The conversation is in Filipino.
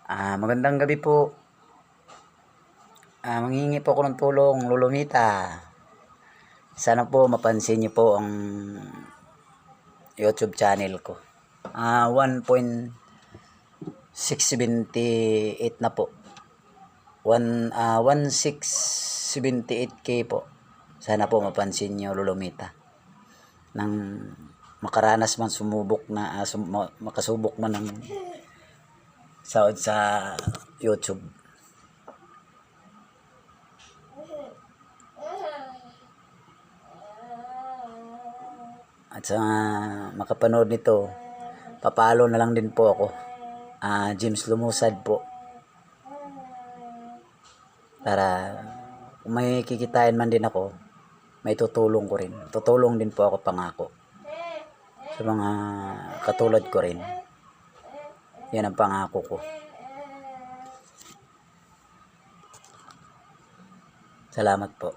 Magandang gabi po. Manghihingi po ako ng tulong, Lolomita. Sana po mapansin niyo po ang YouTube channel ko. 1.678 na po. 1678K po. Sana po mapansin niyo, Lolomita. Nang makaranas man makasubok man ng sahod sa YouTube. At sa makapanood nito, papalo na lang din po ako. James Lumusad po. Para kung may kikitain man din ako, may tutulong ko rin. Tutulong din po ako, pangako. Sa mga katulad ko rin. Yan ang pangako ko. Salamat po.